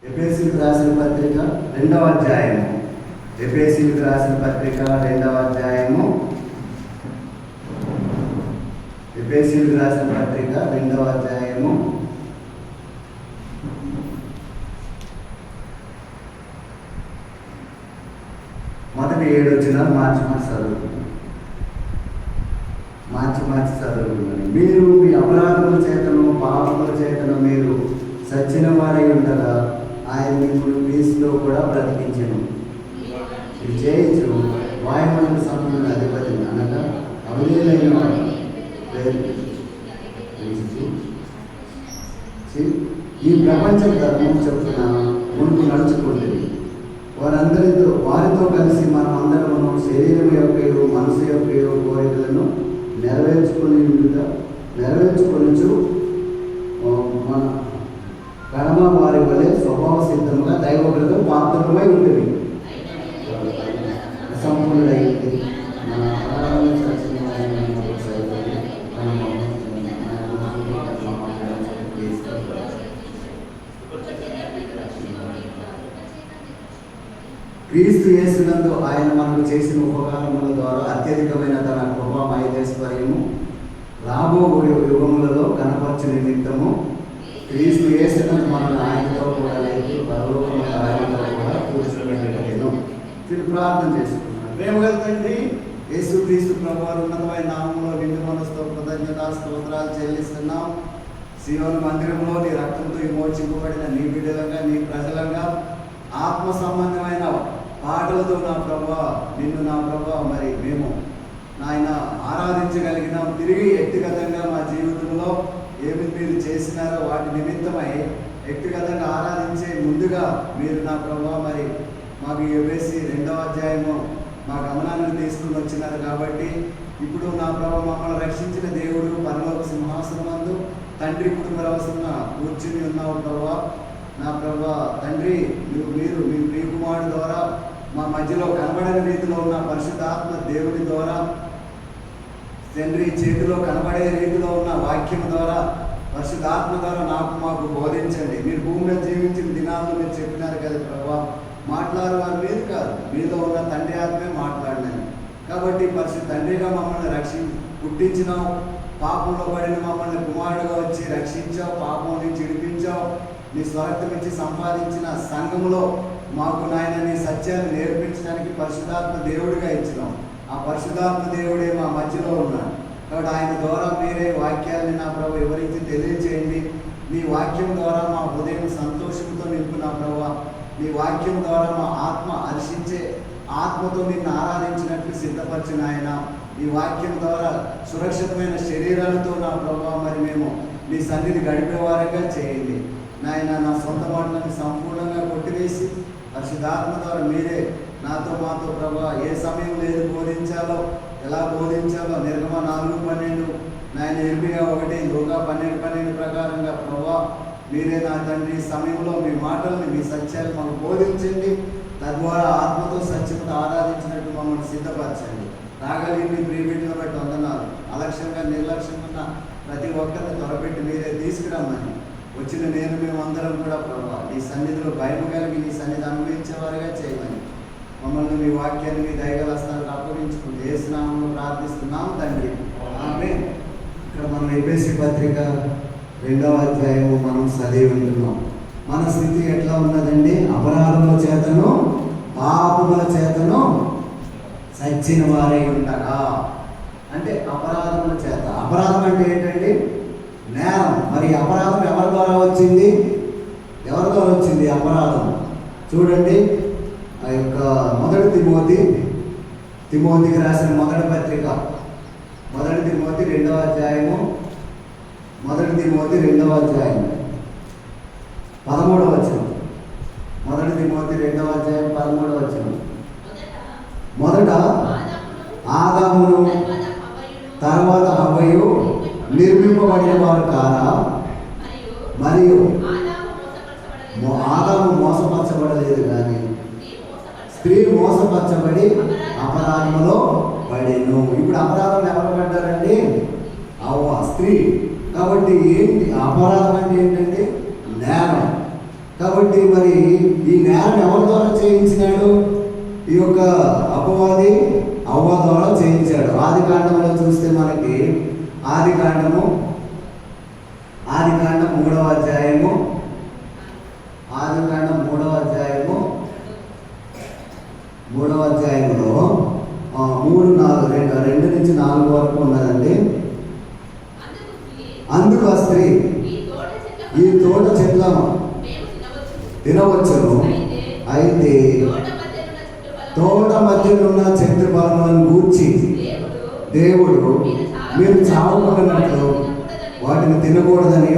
ఎఫెసీయులకు రాసిన పత్రిక 2వ అధ్యాయము. ఎఫెసీయులకు రాసిన పత్రిక 2వ అధ్యాయము. ఎఫెసీయులకు రాసిన పత్రిక 2వ అధ్యాయము. మొదటి 7 వచనాలు మార్చి చదువుకున్నాను. మీరు మీ అపరాధముల చేతను పాపముల చేతను మీరు సచ్చిన వారై ఉండగా ఆయన ఇప్పుడు క్రీస్తులో కూడా బ్రతికించెను. ఇది చేయొచ్చు వాయుమండల సంపూర్ణ అధిపతి అనగా అవలీలైన ఈ ప్రపంచ ధర్మం చెప్తున్న ముందు నడుచుకుంటుంది. వారితో కలిసి మనం అందరము శరీరం యొక్క మనసు యొక్క కోరికలను నెరవేర్చుకొనుచు మన కడమ వారి వలె స్వభావ సిద్ధంగా దైవకులతో పాత్రమై ఉంటుంది. సంపూర్ణుడైంది మన క్రీస్తు యేసునందు ఆయన మనకు చేసిన ఉపకారముల ద్వారా అత్యధికమైన తన కృపా మహేశ్వర్యము రాబో యుగములలో కనపరచు నిమిత్తము క్రీస్తు యేసునందు మనల్ని ఆయనతో కూడా లేదు పరలోకమైన ఆయనతో కూడా కూర్చోబెట్టలేను. ప్రార్థన చేసుకున్నాను. ప్రేమగల తండ్రి యేసు క్రీస్తు ప్రభువారు ఉన్నతమైన నామములో నిండు మనసుతో కృతజ్ఞతా స్తోత్రాలు చెల్లిస్తున్నాం. సీయోను మందిరంలో నీ రక్తంతో విమోచింపబడిన నీ బిడ్డలంగా నీ ప్రజలంగా ఆత్మ సంబంధమైన పాటలతో నా ప్రభా నిన్ను నా ప్రభా మరి మేము నాయన ఆరాధించగలిగినాం. తిరిగి వ్యక్తిగతంగా మా జీవితంలో ఏమి మీరు చేసినారో వాటి నిమిత్తమై వ్యక్తిగతంగా ఆరాధించే ముందుగా మీరు నా ప్రభా మరి మాకు ఎఫెసీ 2వ అధ్యాయము మా గమనాన్ని తీసుకుని వచ్చినారు. కాబట్టి ఇప్పుడు నా ప్రభా మమ్మల్ని రక్షించిన దేవుడు పరలోక సింహాసనమందు తండ్రి కుటుంబ రవసన కూర్చుని ఉన్నావు ప్రభా. నా ప్రభా తండ్రి మీరు మీ ప్రియకుమారుడు ద్వారా మా మధ్యలో కనబడని రీతిలో ఉన్న పరిశుద్ధాత్మ దేవుని ద్వారా తండ్రి చేతిలో కనబడే రీతిలో ఉన్న వాక్యం ద్వారా పరిశుద్ధాత్మ ద్వారా మాకు బోధించండి. మీరు భూమి మీద జీవించిన దినాల్లో మీరు చెప్పినారు కదా ప్రభా, మాట్లాడు వారి మీద కాదు మీలో ఉన్న తండ్రి ఆత్మే మాట్లాడినాను. కాబట్టి పరిశుద్ధ తండ్రిగా మమ్మల్ని పుట్టించినావు. పాపంలో పడిన మమ్మల్ని కుమారుడుగా వచ్చి రక్షించావు. పాపం నుంచి విడిపించావు. నీ స్వార్థం ఇచ్చి సంపాదించిన సంఘములో మాకు నాయన నీ సత్యాన్ని నేర్పించడానికి పరిశుద్ధాత్మ దేవుడిగా ఇచ్చినాం. ఆ పరిశుద్ధాత్మ దేవుడే మా మధ్యలో ఉన్నాడు. కాబట్టి ఆయన ద్వారా మీరే వాక్యాలని నా ప్రభు వివరించి తెలియచేయండి. నీ వాక్యం ద్వారా మా హృదయం సంతోషంతో నింపు నా ప్రభు. నీ వాక్యం ద్వారా మా ఆత్మ హర్షించే ఆత్మతో నిన్ను ఆరాధించినట్లు సిద్ధపరిచిన ఆయన ఈ వాక్యం ద్వారా సురక్షితమైన శరీరాలతో నా ప్రభు మరి మేము నీ సన్నిధి గడిపేవారంగా చేయండి. నాయన నా సొంత మాటలను సంపూర్ణంగా కొట్టివేసి పరిశుద్ధాత్మ ద్వారా మీరే నాతో మాతో ప్రభా ఏ సమయం లేదు బోధించాలో ఎలా బోధించాలో నిర్గమ 4:12 నాయన ఇర్మియా 1 యోగా 12:12 ప్రకారంగా ప్రభా మీరే నా తండ్రి సమయంలో మీ మాటల్ని మీ సత్యాలు మాకు బోధించండి. తద్వారా ఆత్మతో సత్యంతో ఆరాధించినట్టు మమ్మల్ని సిద్ధపరచండి. రాగలిగిన ప్రియబిడ్డను బట్టి వందనాలు. అలక్ష్యంగా నిర్లక్ష్యంగా ప్రతి ఒక్కరిని త్వరపెట్టి మీరే తీసుకురమ్మని వచ్చిన మేమందరం కూడా ప్రభావ నీ సన్నిధిలో భయం కలిగి నీ సన్నిధి అనుభవించేవారుగా చేయమని మమ్మల్ని మీ వాక్యాన్ని మీ దయగల హస్తాలకు అప్పగించుకుంటూ యేసునామములో ప్రార్థిస్తున్నాం తండ్రి, ఆమేన్. ఇక్కడ మనం ఎఫెసీ పత్రిక 2వ అధ్యాయము మనం చదివి ఉంటున్నాం. మన స్థితి ఎట్లా ఉన్నదండి? అపరాధముల చేతను పాపముల చేతను సచ్చిన వారై ఉండగా. అంటే అపరాధముల చేత, అపరాధం అంటే ఏంటండి? నేరం. మరి అపరాధం ఎవరి ద్వారా వచ్చింది? అపరాధం చూడండి. ఆ యొక్క మొదటి తిమోతికి రాసిన మొదటి పత్రిక 1 తిమోతి 2వ అధ్యాయము 1 తిమోతి 2వ అధ్యాయం 13వ వచనం. 1 తిమోతి 2వ అధ్యాయం 13వ వచనం. మొదట ఆదామును తర్వాత హవ్వయు నిర్మింపబడిన వారు కారా? మరియు ఆదాము మోసపరచబడలేదు కానీ స్త్రీ మోసపరచబడి అపరాధంలో పడెను. ఇప్పుడు అపరాధం ఎవరు పడ్డారండి? స్త్రీ. కాబట్టి ఏంటి అపరాధం అంటే? ఏంటంటే నేరం. కాబట్టి మరి ఈ నేరం ఎవరి ద్వారా చేయించినాడు? ఈ యొక్క అపవాది అవ్వ ద్వారా చేయించాడు. ఆది కాండంలో చూస్తే మనకి ఆది కాండం 3వ అధ్యాయము, ఆది కాండం 3వ అధ్యాయంలో 2 నుంచి 4 వరకు ఉన్నదండి. అందుకు ఆ స్త్రీ, ఈ తోట చెట్ల తినవచ్చును, అయితే తోట మధ్యలో ఉన్న చెట్టు ఫలములను గూర్చి దేవుడు మీరు చావకున్నట్లు వాటిని తినకూడదని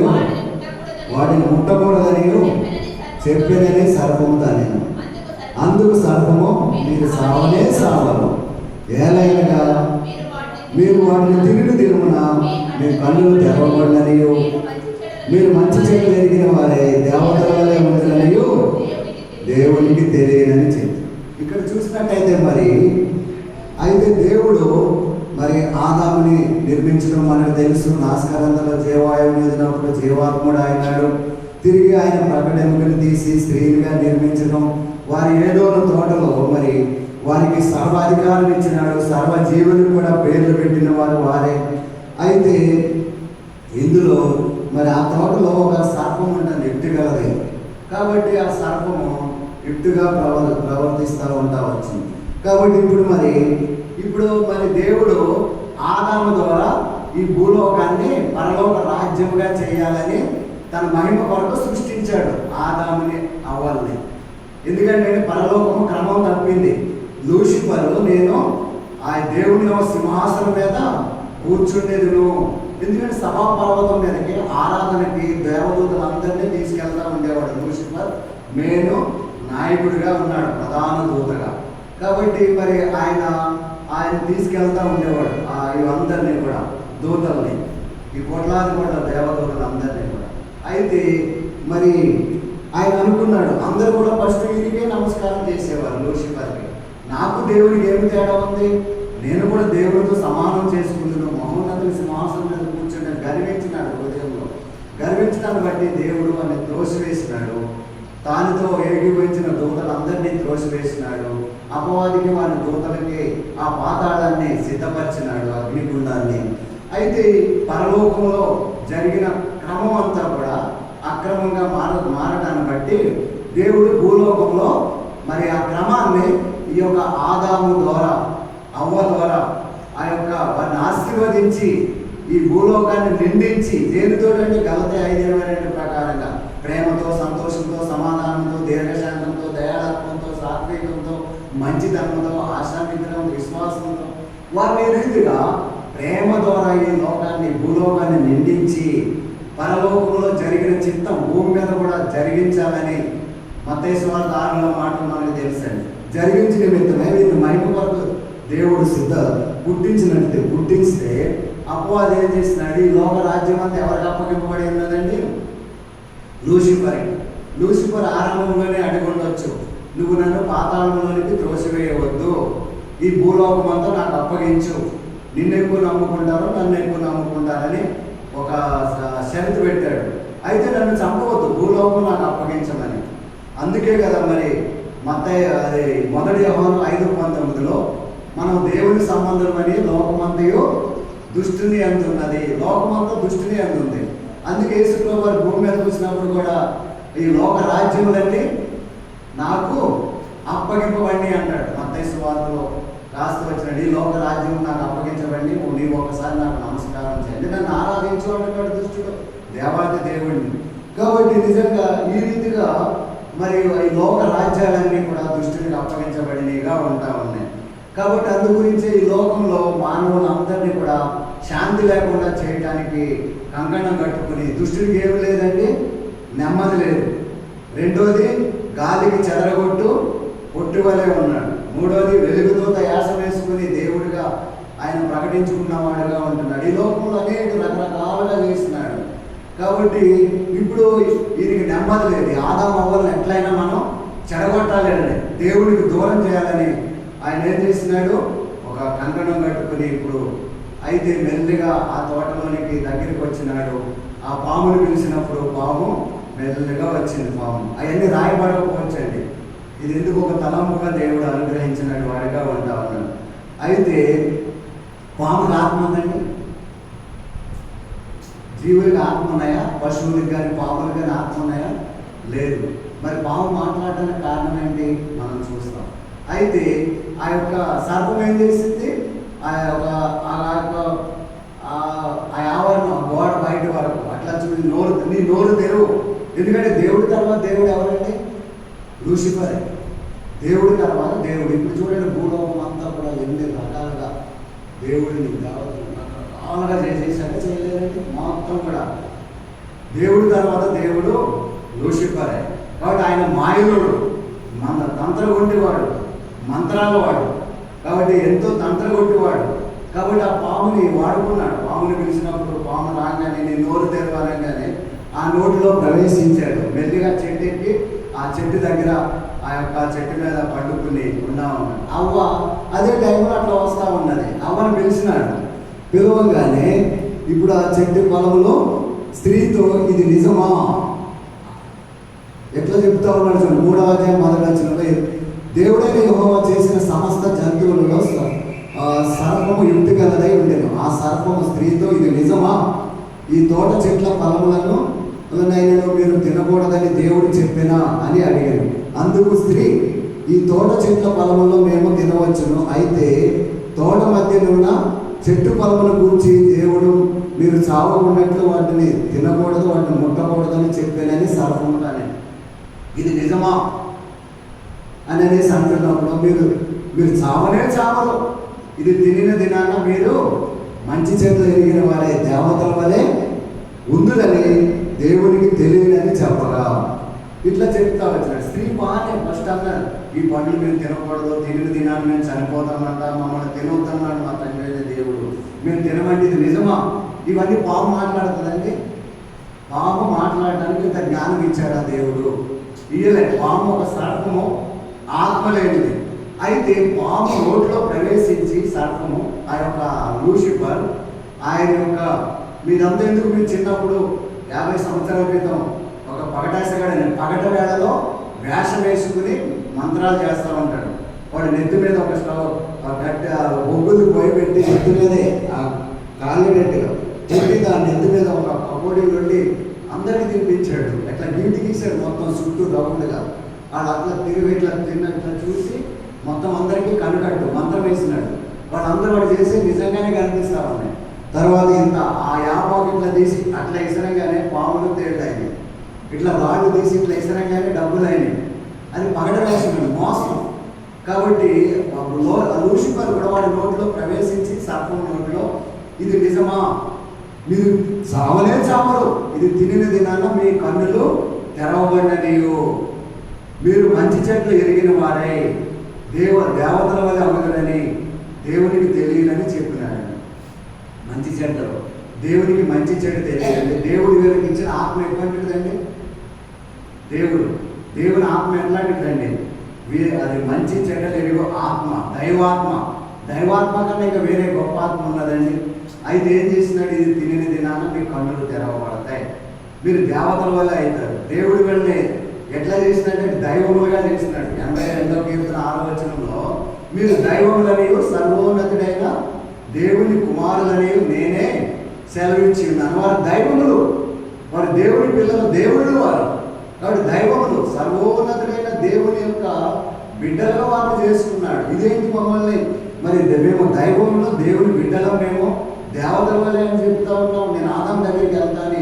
వాటిని ముట్టకూడదని చెప్పినని సర్పము దానిని. అందుకు సర్పము, మీరు సావనే సావరు, ఏలైనగా మీరు వాటిని తిరుగున మీ కన్నులు తెరవబడిననియు మీరు మంచి చెట్లు ఎరిగిన వారే దేవతల వలె ఉండదనియు దేవునికి తెలియనని చెప్పి ఇక్కడ చూసినట్టయితే అయితే దేవుడు ఆదాముని నిర్మించడం మనకు తెలుసు. నాశకరంధంలో జీవాయువు ఎదినప్పుడు జీవాత్ముడు అయినాడు. తిరిగి ఆయన ప్రకటనను తీసి స్త్రీలుగా నిర్మించడం, వారి ఏదోన తోటలో వారికి సర్వాధికారం ఇచ్చినాడు. సర్వజీవులు కూడా పేర్లు పెట్టిన వారే. అయితే ఇందులో ఆ తోటలో ఒక సర్పం ఉంటుంది, ఎట్టుగలది. కాబట్టి ఆ సర్పము ఎట్టుగా ప్రవర్తిస్తూ వచ్చింది. కాబట్టి ఇప్పుడు దేవుడు ఆదాము ద్వారా ఈ భూలోకాన్ని పరలోక రాజ్యముగా చేయాలని తన మహిమ కొరకు సృష్టించాడు ఆదాముని అవ్వల్ని. ఎందుకంటే పరలోకము క్రమం తప్పింది. లూసిఫరు, నేను ఆ దేవుని సింహాసనం మీద కూర్చుండేదును. ఎందుకంటే సభా పర్వతం మీదకి ఆరాధనకి దేవదూతలందరినీ తీసుకెళ్తా ఉండేవాడు. లూసిఫర్ నేను నాయకుడిగా ఉన్నాడు, ప్రధాన దూతగా. కాబట్టి ఆయన తీసుకెళ్తా ఉండేవాడు ఇవందరినీ కూడా, దూతల్ని, ఈ కోట్లాది దేవదూతలందరినీ కూడా. అయితే ఆయన అనుకున్నాడు, అందరూ కూడా ఫస్ట్ వీరికే నమస్కారం చేసేవారు లూసిఫర్కి. నాకు దేవుడికి ఏమి తేడా ఉంది? నేను కూడా దేవుడితో సమానం చేసుకుంటున్నాను. మహోన్నతుని సింహాసనం మీద కూర్చుని గర్వించినాడు. హృదయంలో గర్వించడాన్ని బట్టి దేవుడు అని త్రోసివేసినాడు. తానితో ఏకీభవించిన దూతలందరినీ త్రోసివేసినాడు. అపవాదికి వారి దూతలకి ఆ పాతాళాన్ని సిద్ధపరిచినాడు, అగ్నిగుండాన్ని. అయితే పరలోకంలో జరిగిన క్రమం అంతా కూడా అక్రమంగా మారడాన్ని బట్టి దేవుడు భూలోకంలో ఆ క్రమాన్ని ఈ యొక్క ఆదాము ద్వారా, అవ్వ ద్వారా వారిని ఆశీర్వదించి ఈ భూలోకాన్ని నిండించి, దేనితో అంటే గలతీ 5:22 ప్రకారంగా ప్రేమతో, సంతోషంతో, సమాధానంతో, దీర్ఘశాంతంతో, దయాళత్వంతో, సాత్వికంతో, మంచితనంతో, ఆశానిగ్రహం, విశ్వాసంతో, వారి రీతిగా ప్రేమ ద్వారా ఈ లోకాన్ని, భూలోకాన్ని నిండించి పరలోకంలో జరిగిన చిత్తం భూమి మీద కూడా జరిగించాలని మత్తయి సువార్త 6లో మాటలు మనకు తెలుసండి. జరిగించిన నిమిత్తమే వీరిని మహిమ కొరకు దేవుడు పుట్టించితే అపవాది ఏం చేసినాడు? ఈ లోక రాజ్యం అంతా ఎవరికి అప్పగింపబడి ఉన్నదండి? లూసిఫర్ ఆరంభంలోనే అడుగుండొచ్చు, నువ్వు నన్ను పాతాళంలోనికి త్రోసివేయవద్దు, ఈ భూలోకం అంతా నాకు అప్పగించు, నిన్ను ఎక్కువ నమ్ముకుంటారు, నన్ను ఎక్కువ నమ్ముకుంటారని ఒక షరతు పెట్టాడు. అయితే నన్ను చంపవద్దు, భూలోకం నాకు అప్పగించమని. అందుకే కదా మత్తయి 1 యోహాను 5:19లో మనం దేవుని సంబంధం అని లోకమంతయు దుష్టుని అందున్నది, లోకమంతా దుష్టుని అందుంది. అందుకే యేసుప్రభువు వారు భూమి మీదకి వచ్చినప్పుడు కూడా ఈ లోక రాజ్యములన్నీ నాకు అప్పగింపబడి అంటాడు. మత్తయి సువార్తలో రాస్తూ వచ్చినాడు, ఈ లోక రాజ్యం నాకు అప్పగించబడి నీవు ఒకసారి నాకు నమస్కారం చేయండి, నన్ను ఆరాధించు అంటున్నాడు దుష్టుడు దేవాది దేవుడిని. కాబట్టి నిజంగా ఈ రీతిగా ఈ లోక రాజ్యాలన్నీ కూడా దుష్టునికి అప్పగించబడినవిగా ఉంటా ఉన్నాయి. కాబట్టి అందు గురించి ఈ లోకంలో మానవులందరినీ కూడా శాంతి లేకుండా చేయడానికి కంకణం కట్టుకుని, దుష్టుడికి ఏమి లేదండి, నెమ్మది లేదు. రెండోది గాలికి చెదరగొట్టు పొట్టువలే ఉన్నాడు. మూడోది వెలుగుదూత యాస వేసుకుని దేవుడిగా ఆయన ప్రకటించుకున్నవాడుగా ఉంటున్నాడు. ఈ లోకంలో అనేక రకరకాలుగా చేస్తున్నాడు. కాబట్టి ఇప్పుడు వీరికి నెమ్మది లేదు. ఆదాము అవ్వలను ఎట్లయినా మనం చెడగొట్టాలని, దేవుడికి దూరం చేయాలని ఆయన ఏం చేస్తున్నాడు? ఒక కంకణం కట్టుకుని ఇప్పుడు అయితే మెల్లిగా ఆ తోటలోనికి దగ్గరికి వచ్చినాడు. ఆ పామును పిలిచినప్పుడు పాము మెల్లగా వచ్చింది పాము. అవన్నీ రాయబడకపోవచ్చండి. ఇది ఎందుకు ఒక తలంపుగా దేవుడు అనుగ్రహించిన వాడిగా ఉంటా ఉన్నాడు. అయితే పాముకి ఆత్మ ఉందండి. జీవులకి ఆత్మ ఉన్నాయా? పశువులకి కానీ పాములకు కానీ ఆత్మ ఉన్నాయా? లేదు. మరి పాము మాట్లాడడానికి కారణం ఏంటి మనం చూస్తాం. అయితే ఆ యొక్క సర్పం ఏం చేసింది? ఆ ఆవరణ గోడ బయట వరకు అట్లా చూసి నీ నోరు తెరువు. ఎందుకంటే దేవుడి తర్వాత దేవుడు ఎవరంటే లూసిఫర్. దేవుడి తర్వాత దేవుడు. ఇప్పుడు చూడండి, భూలోకం అంతా కూడా ఎన్ని రకాలుగా దేవుడిని రకరకాలుగా చేసేసాక చేయలేదంటే మొత్తం కూడా దేవుడి తర్వాత దేవుడు లూసిఫరే. కాబట్టి ఆయన మాయలుడు, తంత్రగొంటివాడు, మంత్రాల వాడు. కాబట్టి ఎంతో తంత్రగొట్టివాడు. కాబట్టి ఆ పాముని వాడుకున్నాడు. పాముని పిలిచినప్పుడు పాము రాగానే నీ నోరు తెరవాలంగానే ఆ నోటిలో ప్రవేశించాడు. మెల్లిగా చెట్టు ఎక్కి ఆ చెట్టు దగ్గర ఆ యొక్క చెట్టు మీద పండుకుని ఉన్నా ఉన్నాడు. అవ్వ అదే టైంలో అట్లా వస్తూ ఉన్నది. అవ్వను పిలిచినాడు. పిలవగానే ఇప్పుడు ఆ చెట్టు పొలంలో స్త్రీతో ఇది నిజమా ఎట్లా చెప్తా ఉన్నాడు చూడండి. 3వ అధ్యాయం 1వ వచనంలో దేవుడైన యెహోవా చేసిన సమస్త జంతువులలో సర్పము యుక్తి గలదై ఉండెను. ఆ సర్పము స్త్రీతో ఇది నిజమా? ఈ తోట చెట్ల ఫలములను మీరు తినకూడదని దేవుడు చెప్పినా అని అడిగాను. అందుకు స్త్రీ, ఈ తోట చెట్ల ఫలములో మేము తినవచ్చును. అయితే తోట మధ్యనున్న చెట్టు ఫలముల గురించి దేవుడు మీరు చావకున్నట్లు వాటిని తినకూడదు, వాటిని ముట్టకూడదని చెప్పానని సర్పముతానే. ఇది నిజమా అని అనేసి అంటున్నప్పుడు మీరు చావనే చావరు. ఇది తినిన దినాన మీరు మంచి చెట్లు ఎరిగిన వారే దేవతల వలె ఉందని దేవునికి తెలియదని చెప్పగా ఇట్లా చెప్తా వచ్చినాడు. స్త్రీ బాగానే ఫస్ట్ అన్నాడు, ఈ పండ్లు మేము తినకూడదు, తినిన దినాన్ని మేము చనిపోతామంట, మమ్మల్ని తినొద్దన్నాడు మా తండ్రి దేవుడు, మేము తినమంటే ఇది నిజమా? ఇవన్నీ పాము మాట్లాడుతుందండి. పాము మాట్లాడడానికి ఇంత జ్ఞానం ఇచ్చాడా దేవుడు? ఇయ్యలే. పాము ఒక సర్పము, ఆత్మ లేనిది. అయితే పాము నోట్లో ప్రవేశించి సర్పము ఆ యొక్క లూసిఫర్ ఆయన యొక్క మీరంతా ఎందుకు మీరు చిన్నప్పుడు 50 సంవత్సరాల క్రితం ఒక పగట వేళలో వేషం వేసుకుని మంత్రాలు చేస్తూ ఉంటాడు. వాడు నెత్తి మీద ఒక బొగ్గులు పోయి పెట్టి నెత్తి మీదే ఆ కాళ్ళు గట్టిగా పెట్టి దాని నెత్తి మీద ఒక పకోడీ నుండి అందరికీ తినిపించాడు. అట్లా నీటి గీసాడు మొత్తం చుట్టూ రౌండ్గా. వాళ్ళు అట్లా తిరిగి ఇట్లా తిన్నట్లా చూసి మొత్తం అందరికీ కనుకట్టు మంత్రం వేసినాడు. వాళ్ళందరూ వాడు చేసి నిజంగానే కనిపిస్తా ఉన్నాయి. తర్వాత ఇంత ఆ యాపాకు ఇట్లా తీసి అట్లా ఇసరంగానే పాములు తేళ్ళు అయినాయి. ఇట్లా రాళ్ళు తీసి ఇట్లా ఇసరంగానే డబ్బులు అయినాయి. అది పగట వేసినాడు, మోసం. కాబట్టి లూసిఫర్ కూడా వాడి నోట్లో ప్రవేశించి సర్పం నోట్లో ఇది నిజమా? మీరు చావలే చావరు, ఇది తినిన దినాన మీ కన్నులు తెరవబడిననియు, మీరు మంచి చెట్లు ఎరిగిన వారై దేవతల వల్ల అవ్వగలని దేవునికి తెలియదని చెప్పినాడు. మంచి చెడ్డలు దేవునికి మంచి చెడు తెలియదండి. దేవుడు వీళ్ళకి ఇచ్చిన ఆత్మ ఎటువంటిదండి? దేవుని ఆత్మ ఎట్లాంటిదండి? అది మంచి చెడ్డలు ఎరుగు ఆత్మ, దైవాత్మ కన్నా ఇంకా వేరే గొప్ప ఆత్మ ఉన్నదండి. అయితే ఏం చేసినాడు? ఇది తినిన దినాన మీ కన్నులు తెరవబడతాయి, మీరు దేవతల వల్ల అవుతారు. దేవుడు వీళ్ళని ఎట్లా చేసినట్టు దైవములుగా చేసినాడు. 82వ కీర్తన 6వ వచనంలో మీరు దైవములనియు సర్వోన్నతుడైన దేవుని కుమారులని నేనే సెలవిచ్చి ఉన్నాను. వారు దైవములు, వారు దేవుని పిల్లలు, దేవుడు వారు. కాబట్టి దైవములు, సర్వోన్నతుడైన దేవుని యొక్క బిడ్డలుగా వారు చేసుకున్నాడు. ఇదేంటి మమ్మల్ని మరి మేము దైవములు, దేవుని బిడ్డలు, మేము దేవతల వల్లే అని చెప్తా ఉన్నాం. నేను ఆదాం దగ్గరికి వెళ్తాను,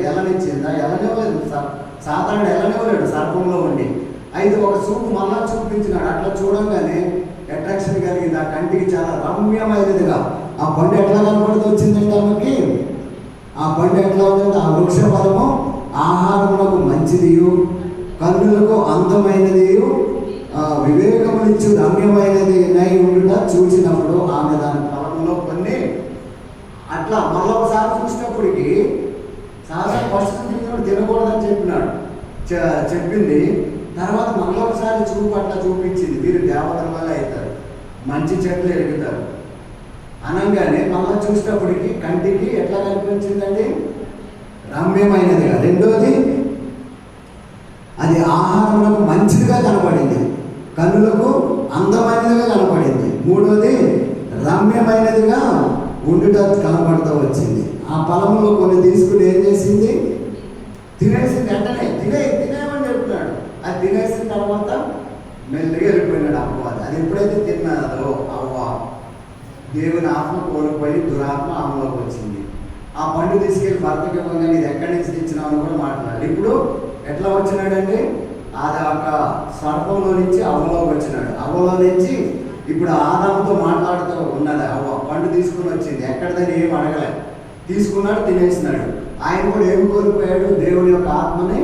ఎల్లనిచ్చిందా? ఎల్లనివ్వలేదు. సాతానుడు ఎల్లనివ్వలేడు సర్పంలో ఉండి. అయితే ఒక చూపు మళ్ళా చూపించినాడు. అట్లా చూడంగానే అట్రాక్షన్ కలిగింది. ఆ కంటికి చాలా రమ్యమైనదిగా ఆ పండు ఎట్లా కనపడుతూ వచ్చిందండి ఆమెకి. ఆ పండు ఎట్లా ఉందంటే ఆ వృక్ష ఫలము ఆహారములకు మంచిదియు, కన్నులకు అందమైనదియు, వివేకమునిచ్చు రమ్యమైనది నై ఉండుట చూసినప్పుడు ఆమె దాని ఫలములో కొన్ని అట్లా మరొకసారి చూసినప్పటికీ చాలా ఫస్ట్ తినకూడదని చెప్పింది. తర్వాత మరొకసారి చూపు అట్లా చూపించింది. మీరు దేవతల వల్ల అవుతారు, మంచి చెట్లు ఎరుగుతారు అనగానే మళ్ళీ చూసినప్పటికీ కంటికి ఎట్లా కనిపించిందండి? రమ్యమైనదిగా. రెండోది అది ఆహారములకు మంచిదిగా కనపడింది, కన్నులకు అందమైనదిగా కనపడింది. మూడోది రమ్యమైనదిగా ఉండుట కనపడుతూ వచ్చింది. ఆ ఫలములో కొన్ని తీసుకుని ఏం చేసింది? తినేసింది. వెంటనే తినేమని చెప్తున్నాడు. అది తినేసిన తర్వాత మెల్లిగా వెళ్ళిపోయినాడు అపవాది. అది ఎప్పుడైతే తిన్నాదో అవ్వ దేవుని ఆత్మ కోల్పోయి దురాత్మ ఆమెలోకి వచ్చింది. ఆ పండు తీసుకెళ్ళి భర్తకి ఇవ్వగానే ఇది ఎక్కడి నుంచి తెచ్చినావు అని కూడా మాట్లాడాడు. ఇప్పుడు ఎట్లా వచ్చినాడండి? అది ఒక సర్పంలో నుంచి అవ్వలోకి వచ్చినాడు. అవ్వలో నుంచి ఇప్పుడు ఆదాముతో మాట్లాడుతూ ఉన్నది. అవ్వ పండు తీసుకుని వచ్చింది, ఎక్కడిదని ఏం అడగలే, తీసుకున్నాడు, తినేసినాడు. ఆయన కూడా ఏం కోల్పోయాడు? దేవుని యొక్క ఆత్మని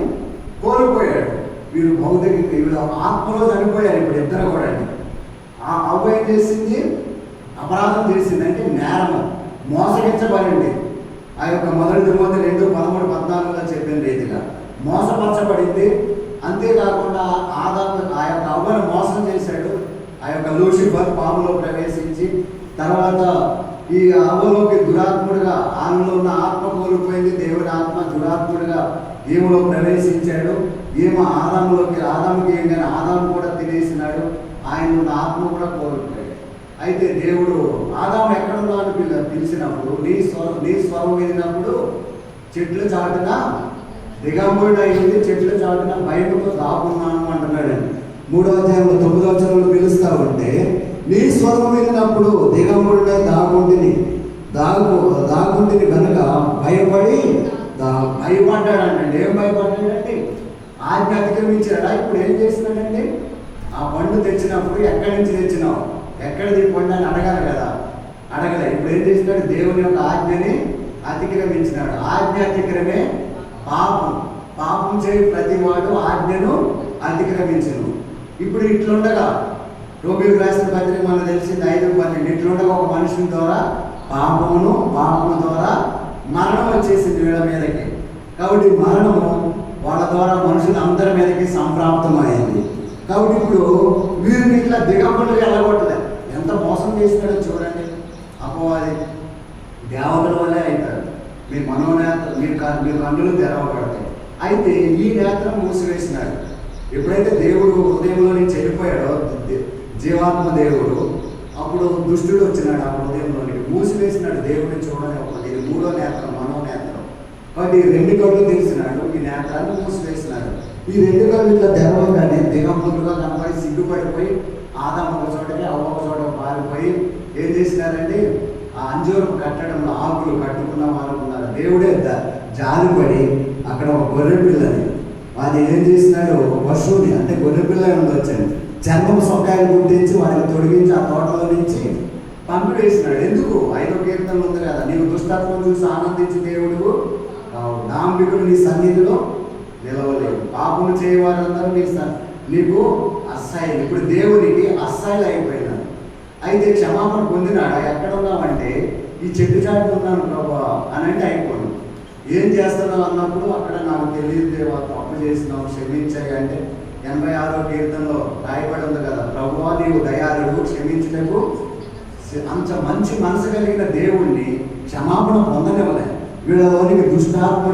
కోల్పోయాడు. వీరు భౌతిక వీళ్ళు ఆత్మలో చనిపోయారు. ఇప్పుడు ఇద్దరు కూడా అండి. ఆ అవ్వ ఏం చేసింది? అపరాధం చేసింది, అంటే నేరము, మోసగించబడింది. ఆ యొక్క మొదటి తిమోతి 2:13-14 చెప్పిన రీతిగా మోసపరచబడింది. అంతేకాకుండా ఆదాము ఆ యొక్క అవ్వను మోసం చేశాడు. ఆ యొక్క లూసిఫర్ పాములో ప్రవేశించి తర్వాత ఈ అవ్వలోకి దురాత్ముడిగా, ఆమెలో ఉన్న ఆత్మ కోల్పోయింది. దేవుని ఆత్మ దురాత్ముడిగా ఈమెలో ప్రవేశించాడు. ఈమె ఆదాముకి ఏం కానీ ఆదాము కూడా తినేసినాడు. ఆయన ఉన్న ఆత్మ కూడా కోల్పోయాడు. అయితే దేవుడు ఆదాము ఎక్కడున్నా అని పిలిచినప్పుడు నీ స్వరం వినినప్పుడు చెట్ల చాటున దిగంబరుడు అయింది, చెట్ల చాటున బయటకు దాక్కున్నాను అంటున్నాడండి. 3వ అధ్యాయంలో 9వ వచనంలో పిలుస్తా ఉంటే నీ స్వరం వినినప్పుడు దిగంబరుడై దాగుంటిని కనుక భయపడి భయపడ్డాడండి. ఏం భయపడ్డాడండి? ఆజ్ఞ అతిక్రమించాడా? ఇప్పుడు ఏం చేస్తున్నాడండి? ఆ పండు తెచ్చినప్పుడు ఎక్కడి నుంచి తెచ్చినావు, ఎక్కడిది పండు అని అడగాలి కదా, అడగలే. ఇప్పుడు ఏం చేసినాడు? దేవుని యొక్క ఆజ్ఞని అతిక్రమించినాడు. ఆజ్ఞ అతిక్రమే పాపం చేయి ప్రతి వాడు ఆజ్ఞను అతిక్రమించను. ఇప్పుడు ఇట్లుండగా రోమిలకు రాసిన పత్రిక మనకు తెలిసింది 5:12. ఇట్లుండగా ఒక మనుషుని ద్వారా పాపము ద్వారా మరణం వచ్చేసింది వీళ్ళ మీదకి. కాబట్టి మరణము వాళ్ళ ద్వారా మనుషులు అందరి మీదకి సంప్రాప్తమైంది. కాబట్టి ఇప్పుడు వీరిని ఇట్లా దిగంబరులుగా వెళ్ళగొట్టలే. ఎంత మోసం చేసినాడో చూడండి. అపవాది దేవతల వల్లే అవుతాడు. మీ మనోనేత్ర మీ కన్నులు తెరవబడతాయి. అయితే ఈ నేత్రం మూసివేసినాడు. ఎప్పుడైతే దేవుడు హృదయంలో నుంచి వెళ్ళిపోయాడో జీవాత్మ దేవుడు, అప్పుడు దుష్టుడు వచ్చినాడు ఆ హృదయంలోనికి, మూసివేసినాడు. దేవుడిని చూడని ఒకటి. ఇది 3వ నేత్రం, మనోనేత్రం. కాబట్టి ఈ 2 కళ్ళు తెలిసినాడు, ఈ నేత్రాన్ని మూసివేసినాడు. ఈ 2 కళ్ళు ఇట్లా తెరవగానే దిగంబరులుగా కనపడి సిగ్గుపడిపోయి ఆదాము ఒక చోటకి అవ్వ ఒక చోట పారిపోయి ఏం చేసినారండి? ఆ అంజూరపు కట్టడంలో ఆకులు కట్టుకున్న వారు ఉన్నారు. దేవుడే జాలిపడి అక్కడ ఒక గొర్రె పిల్లని వాడిని ఏం చేసినాడు? ఒక పశువుని, అంటే గొర్రె పిల్ల వచ్చాడు, చర్మం సొక్కాయలు గుర్తించి వాడిని తొలగించి ఆ తోటలో నుంచి పంపివేసినాడు. ఎందుకు? 5వ కీర్తనలో ఉంది కదా, నీవు దుష్టాత్మను చూసి ఆనందించి దేవుడు డాంబికులు నీ సన్నిధిలో నిలవలేవు, పాపము చేయవారందరూ నీకు అస్సాయిలు. ఇప్పుడు దేవునికి అస్సాయిలు అయిపోయినాడు. అయితే క్షమాపణ పొందినాడా? ఎక్కడ ఉన్నామంటే ఈ చెట్టు చాటు ఉన్నాను ప్రభా అని అంటే అయిపోయింది. ఏం చేస్తున్నావు అన్నప్పుడు అక్కడ నాకు తెలియదు దేవా, తప్పు చేసినావు, క్షమించాయి అంటే 86వ కీర్తనలో రాయబడి ఉంది కదా, ప్రభువా నీవు దయాళుడు, క్షమించుటకు. అంత మంచి మనసు కలిగిన దేవుణ్ణి క్షమాపణ పొందనివ్వలే. వీళ్ళలోనికి దుష్టాత్మ